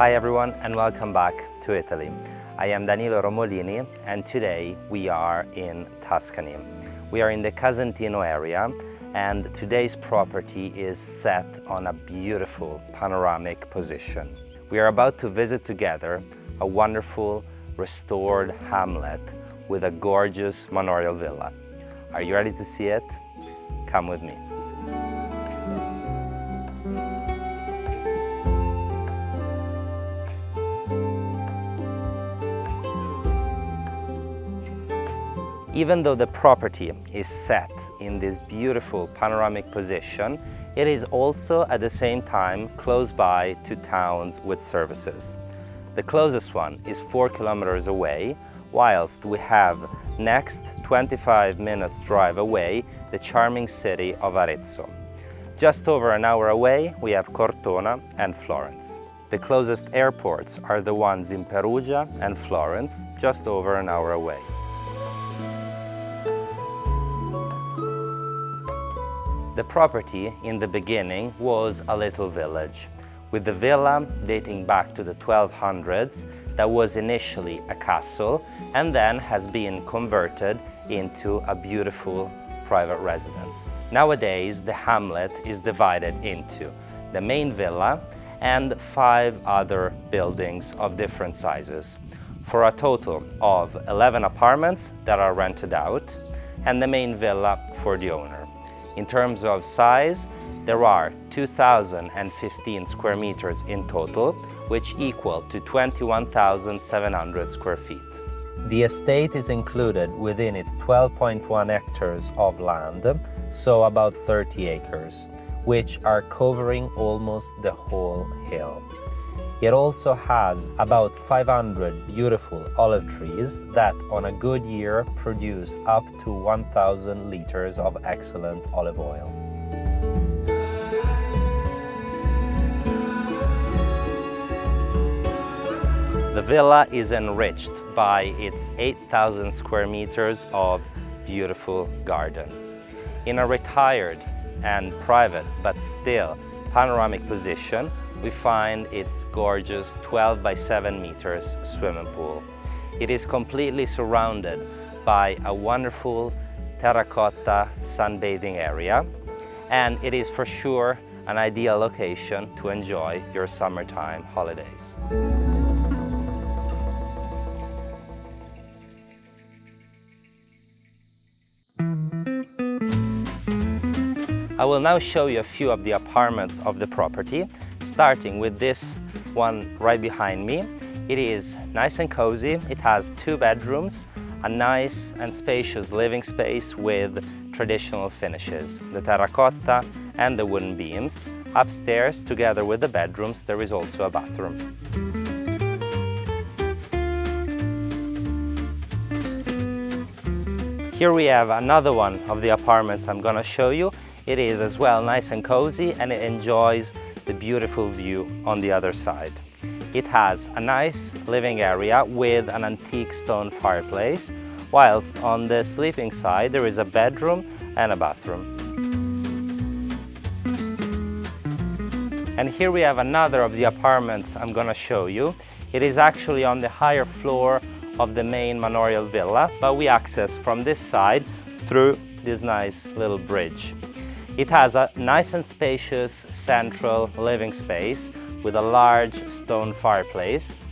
Hi everyone and welcome back to Italy. I am Danilo Romolini and today we are in Tuscany. We are in the Casentino area and today's property is set on a beautiful panoramic position. We are about to visit together a wonderful restored Hamlet with a gorgeous manorial villa. Are you ready to see it? Come with me. Even though the property is set in this beautiful panoramic position, it is also at the same time close by to towns with services. The closest one is 4 kilometers away, whilst we have next 25 minutes drive away the charming city of Arezzo. Just over an hour away we have Cortona and Florence. The closest airports are the ones in Perugia and Florence, just over an hour away. The property in the beginning was a little village, with the villa dating back to the 1200s that was initially a castle and then has been converted into a beautiful private residence. Nowadays, the hamlet is divided into the main villa and 5 other buildings of different sizes, for a total of 11 apartments that are rented out and the main villa for the owner. In terms of size, there are 2,015 square meters in total, which equal to 21,700 square feet. The estate is included within its 12.1 hectares of land, so about 30 acres, which are covering almost the whole hill. It also has about 500 beautiful olive trees that on a good year produce up to 1,000 liters of excellent olive oil. The villa is enriched by its 8,000 square meters of beautiful garden. In a retired and private but still panoramic position, we find its gorgeous 12 by 7 meters swimming pool. It is completely surrounded by a wonderful terracotta sunbathing area, and it is for sure an ideal location to enjoy your summertime holidays. I will now show you a few of the apartments of the property, starting with this one right behind me. It is nice and cozy. It has 2 bedrooms, a nice and spacious living space with traditional finishes, the terracotta and the wooden beams. Upstairs, together with the bedrooms, there is also a bathroom. Here we have another one of the apartments I'm gonna show you. It is as well nice and cozy and it enjoys the beautiful view on the other side. It has a nice living area with an antique stone fireplace, whilst on the sleeping side there is a bedroom and a bathroom. And here we have another of the apartments I'm gonna show you. It is actually on the higher floor of the main manorial villa, but we access from this side through this nice little bridge. It has a nice and spacious central living space with a large stone fireplace,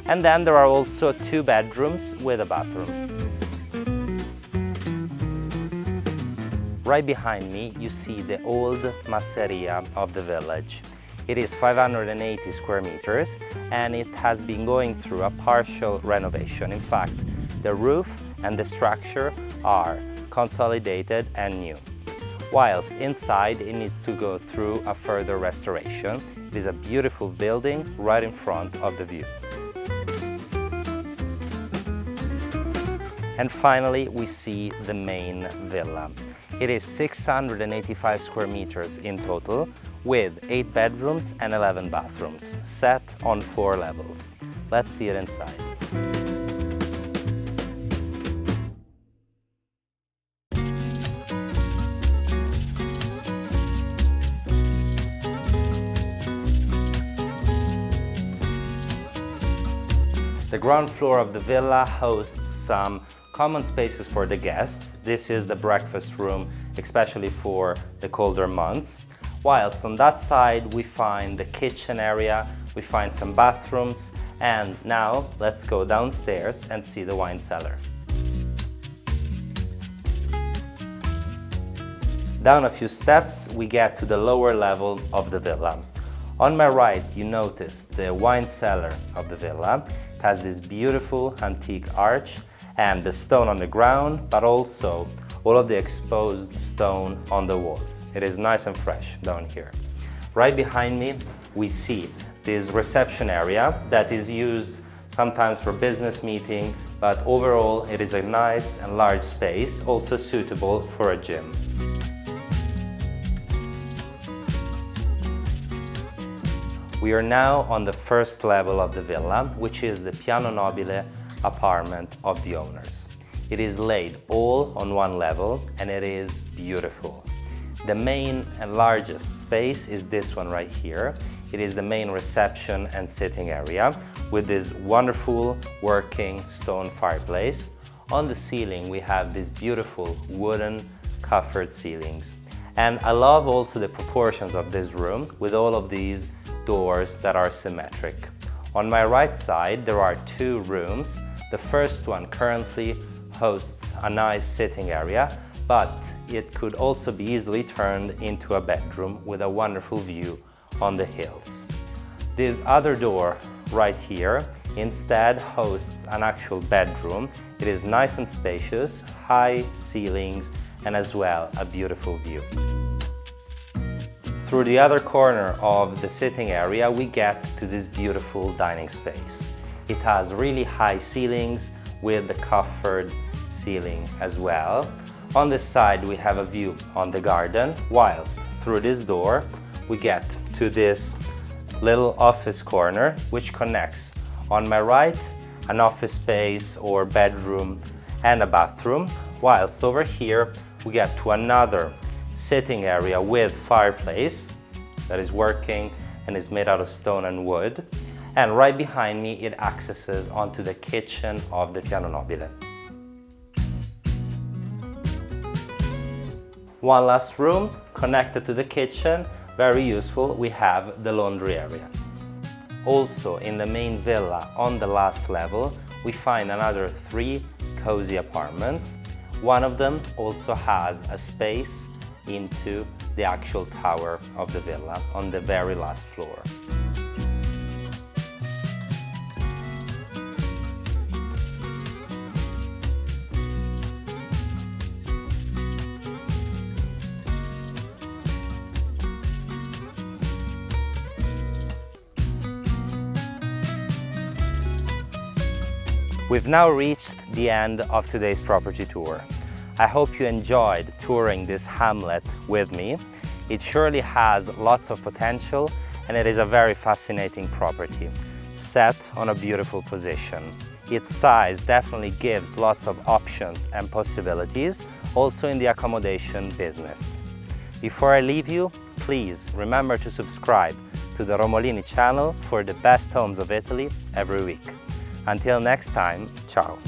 and then there are also 2 bedrooms with a bathroom. Right behind me you see the old masseria of the village. It is 580 square meters and it has been going through a partial renovation. In fact, the roof and the structure are consolidated and new. Whilst inside it needs to go through a further restoration. It is a beautiful building right in front of the view. And finally we see the main villa. It is 685 square meters in total with 8 bedrooms and 11 bathrooms, set on 4 levels. Let's see it inside. The ground floor of the villa hosts some common spaces for the guests. This is the breakfast room, especially for the colder months. Whilst on that side we find the kitchen area, we find some bathrooms, and now let's go downstairs and see the wine cellar. Down a few steps we get to the lower level of the villa. On my right you notice the wine cellar of the villa. It has this beautiful antique arch and the stone on the ground, but also all of the exposed stone on the walls. It is nice and fresh down here. Right behind me we see this reception area that is used sometimes for business meeting, but overall it is a nice and large space, also suitable for a gym. We are now on the first level of the villa, which is the piano nobile apartment of the owners. It is laid all on one level and it is beautiful. The main and largest space is this one right here. It is the main reception and sitting area with this wonderful working stone fireplace. On the ceiling we have these beautiful wooden coffered ceilings. And I love also the proportions of this room with all of these doors that are symmetric. On my right side there are two rooms. The first one currently hosts a nice sitting area, but it could also be easily turned into a bedroom with a wonderful view on the hills. This other door right here instead hosts an actual bedroom. It is nice and spacious, high ceilings, and as well a beautiful view. Through the other corner of the sitting area we get to this beautiful dining space. It has really high ceilings with the coffered ceiling as well. On this side we have a view on the garden, whilst through this door we get to this little office corner which connects on my right an office space or bedroom and a bathroom, whilst over here we get to another sitting area with fireplace that is working and is made out of stone and wood. And right behind me it accesses onto the kitchen of the piano nobile. One last room connected to the kitchen, very useful, we have the laundry area. Also in the main villa on the last level we find another 3 cozy apartments. One of them also has a space into the actual tower of the villa on the very last floor. We've now reached the end of today's property tour. I hope you enjoyed touring this Hamlet with me. It surely has lots of potential and it is a very fascinating property, set on a beautiful position. Its size definitely gives lots of options and possibilities, also in the accommodation business. Before I leave you, please remember to subscribe to the Romolini channel for the best homes of Italy every week. Until next time, ciao!